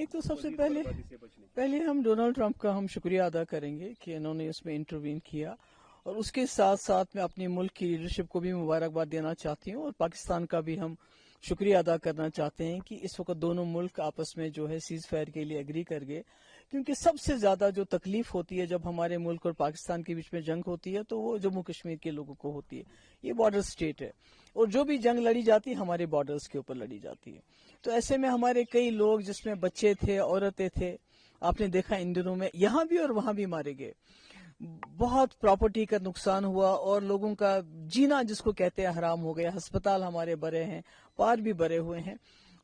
ایک تو سب سے پہلے ہم ڈونلڈ ٹرمپ کا ہم شکریہ ادا کریں گے کہ انہوں نے اس میں انٹروین کیا، اور اس کے ساتھ ساتھ میں اپنے ملک کی لیڈرشپ کو بھی مبارکباد دینا چاہتی ہوں، اور پاکستان کا بھی ہم شکریہ ادا کرنا چاہتے ہیں کہ اس وقت دونوں ملک آپس میں جو ہے سیز فائر کے لیے ایگری کر گئے، کیونکہ سب سے زیادہ جو تکلیف ہوتی ہے جب ہمارے ملک اور پاکستان کے بیچ میں جنگ ہوتی ہے تو وہ جموں کشمیر کے لوگوں کو ہوتی ہے. یہ بارڈر سٹیٹ ہے، اور جو بھی جنگ لڑی جاتی ہے ہمارے بارڈرز کے اوپر لڑی جاتی ہے. تو ایسے میں ہمارے کئی لوگ جس میں بچے تھے، عورتیں تھے، آپ نے دیکھا ان دنوں میں یہاں بھی اور وہاں بھی مارے گئے. بہت پراپرٹی کا نقصان ہوا، اور لوگوں کا جینا جس کو کہتے ہیں حرام ہو گیا. ہسپتال ہمارے بھرے ہیں، پار بھی بھرے ہوئے ہیں.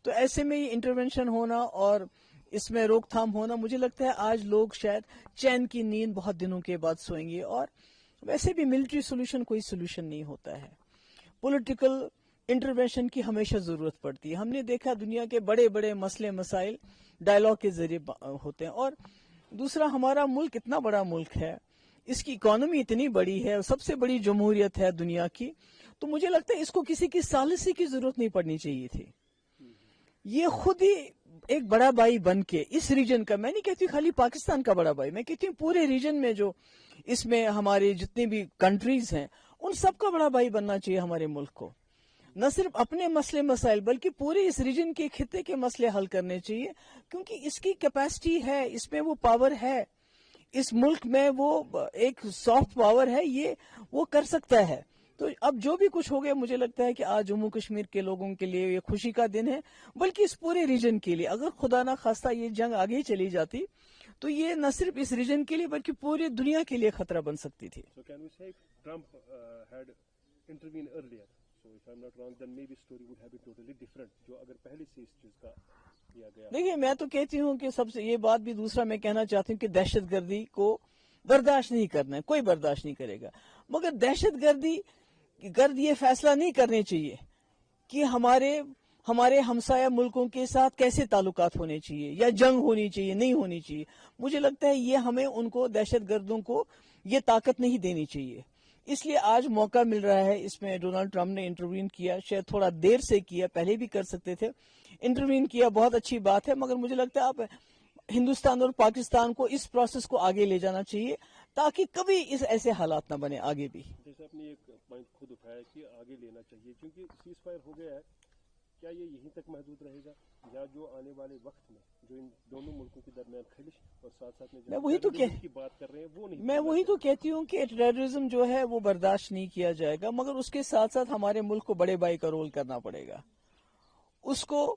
تو ایسے میں یہ انٹرونشن ہونا اور اس میں روک تھام ہونا، مجھے لگتا ہے آج لوگ شاید چین کی نیند بہت دنوں کے بعد سوئیں گے. اور ویسے بھی ملٹری سولوشن کوئی سولوشن نہیں ہوتا ہے، پولیٹیکل انٹرونشن کی ہمیشہ ضرورت پڑتی ہے. ہم نے دیکھا دنیا کے بڑے بڑے مسئلے مسائل ڈائلاگ کے ذریعے ہوتے ہیں. اور دوسرا، ہمارا ملک اتنا بڑا ملک ہے، اس کی اکانومی اتنی بڑی ہے، سب سے بڑی جمہوریت ہے دنیا کی، تو مجھے لگتا ہے اس کو کسی کی ثالثی کی ضرورت نہیں پڑنی چاہیے تھی. یہ خود ہی ایک بڑا بھائی بن کے اس ریجن کا، میں نہیں کہتی خالی پاکستان کا بڑا بھائی، میں کہتی ہوں پورے ریجن میں جو اس میں ہمارے جتنے بھی کنٹریز ہیں ان سب کا بڑا بھائی بننا چاہیے ہمارے ملک کو. نہ صرف اپنے مسئلے مسائل بلکہ پورے اس ریجن کے خطے کے مسئلے حل کرنے چاہیے، کیونکہ اس کی کیپیسٹی ہے، اس میں وہ پاور ہے، اس ملک میں وہ ایک سافٹ پاور ہے، یہ وہ کر سکتا ہے. تو اب جو بھی کچھ ہو گیا، مجھے لگتا ہے کہ آج جموں کشمیر کے لوگوں کے لیے یہ خوشی کا دن ہے، بلکہ اس پورے ریجن کے لیے. اگر خدا نہ خواستہ یہ جنگ آگے چلی جاتی تو یہ نہ صرف اس ریجن کے لیے بلکہ پوری دنیا کے لیے خطرہ بن سکتی تھی. دیکھیے، میں تو کہتی ہوں کہ سب سے یہ بات بھی دوسرا میں کہنا چاہتی ہوں کہ دہشت گردی کو برداشت نہیں کرنا ہے، کوئی برداشت نہیں کرے گا. مگر دہشت گرد یہ فیصلہ نہیں کرنے چاہیے کہ ہمارے ہمسایہ ملکوں کے ساتھ کیسے تعلقات ہونے چاہیے یا جنگ ہونی چاہیے نہیں ہونی چاہیے. مجھے لگتا ہے یہ ہمیں ان کو دہشت گردوں کو یہ طاقت نہیں دینی چاہیے. اس لیے آج موقع مل رہا ہے، اس میں ڈونلڈ ٹرمپ نے انٹروین کیا، شاید تھوڑا دیر سے کیا، پہلے بھی کر سکتے تھے. انٹروین کیا، بہت اچھی بات ہے، مگر مجھے لگتا ہے اب ہندوستان اور پاکستان کو اس پروسیس کو آگے لے جانا چاہیے تاکہ کبھی اس ایسے حالات نہ بنے آگے بھی. جیسے آپ نے ایک پوائنٹ خود اٹھایا کہ آگے لینا چاہیے، کیونکہ سیز فائر ہو گیا ہے، کیا یہ یہیں تک محدود رہے گا یا جو آنے والے وقت میں جو ان دونوں ملکوں کے درمیان خلش اور ساتھ ساتھ میں ٹیررزم کی بات کر رہے ہیں وہ نہیں؟ میں وہی تو کہتی ہوں کہ ٹیررزم جو ہے وہ برداشت نہیں کیا جائے گا، مگر اس کے ساتھ ساتھ ہمارے ملک کو بڑے بھائی کا رول کرنا پڑے گا. اس کو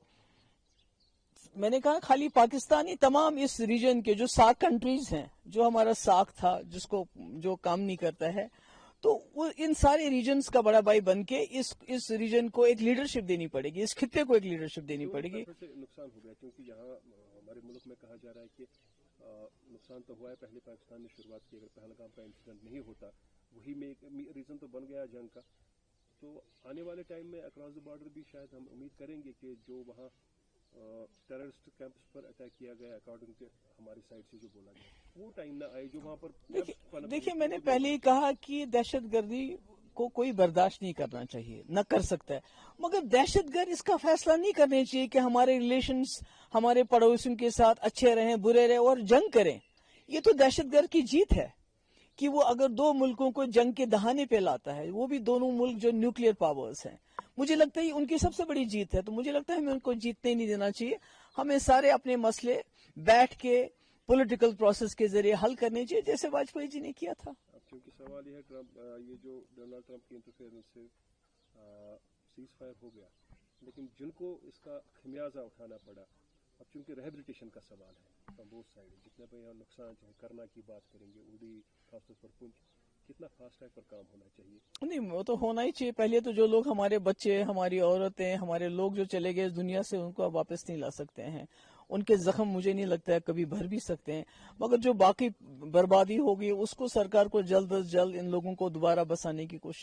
میں نے کہا خالی پاکستانی، تمام اس ریجن کے جو ساک کنٹریز ہیں، جو ہمارا ساک تھا جس کو جو کام نہیں کرتا ہے، تو وہ ان سارے ریجنز کا بڑا بھائی بن کے اس ریجن کو ایک لیڈرشپ دینی پڑے گی، اس خطے کو ایک لیڈرشپ دینی پڑے گی. نقصان ہو گیا کیونکہ یہاں ہمارے ملک میں کہا جا رہا ہے کہ نقصان تو ہوا ہے، پہلے پاکستان نے شروعات کی، اگر پہلگام کا انسیڈنٹ نہیں ہوتا وہی میں ریزن تو بن گیا جنگ کا. تو آنے والے ٹائم میں اکراس دا بارڈر بھی شاید ہم امید کریں گے کہ جو وہاں ٹیررسٹ کیمپس پر اٹیک کیا گیا اکارڈنگ ٹو ہماری سائڈ سے جو بولا گیا، وہ ٹائم نہ آئے جو وہاں پر. دیکھیے میں نے پہلے ہی کہا کہ دہشت گردی کو کوئی برداشت نہیں کرنا چاہیے، نہ کر سکتا ہے، مگر دہشت گرد اس کا فیصلہ نہیں کرنے چاہیے کہ ہمارے ریلیشنز ہمارے پڑوسیوں کے ساتھ اچھے رہیں برے رہیں اور جنگ کریں. یہ تو دہشت گرد کی جیت ہے کہ وہ اگر دو ملکوں کو جنگ کے دہانے پہ لاتا ہے، وہ بھی دونوں ملک جو نیوکلیئر پاورز ہیں، مجھے لگتا ہے ان کی سب سے بڑی جیت ہے. تو مجھے لگتا ہے ہمیں ان کو جیتنے نہیں دینا چاہیے، ہمیں سارے اپنے مسئلے بیٹھ کے پولیٹیکل پروسیس کے ذریعے حل کرنے چاہیے جیسے واجپئی جی نے کیا تھا. کیونکہ سوال یہ ہے یہ جو ڈونلڈ ٹرمپ کی انٹرفیئرنس سے سیز فائر ہو گیا، لیکن جن کو اس کا خمیازہ اٹھانا پڑا، اب چونکہ ریہیبلیٹیشن کا سوال ہے فرام بوتھ سائڈ، جتنے بھی یہاں نقصان چاہے کرنا کی بات کریں گے، اڑی خاص طور پر پنچ، کتنا فاسٹ ٹریک پر کام ہونا چاہیے؟ نہیں، وہ تو ہونا ہی چاہیے. پہلے تو جو لوگ ہمارے بچے، ہماری عورتیں، ہمارے لوگ جو چلے گئے اس دنیا سے، ان کو اب واپس نہیں لا سکتے ہیں. ان کے زخم مجھے نہیں لگتا ہے کبھی بھر بھی سکتے ہیں، مگر جو باقی بربادی ہوگی اس کو سرکار کو جلد از جلد ان لوگوں کو دوبارہ بسانے کی کوشش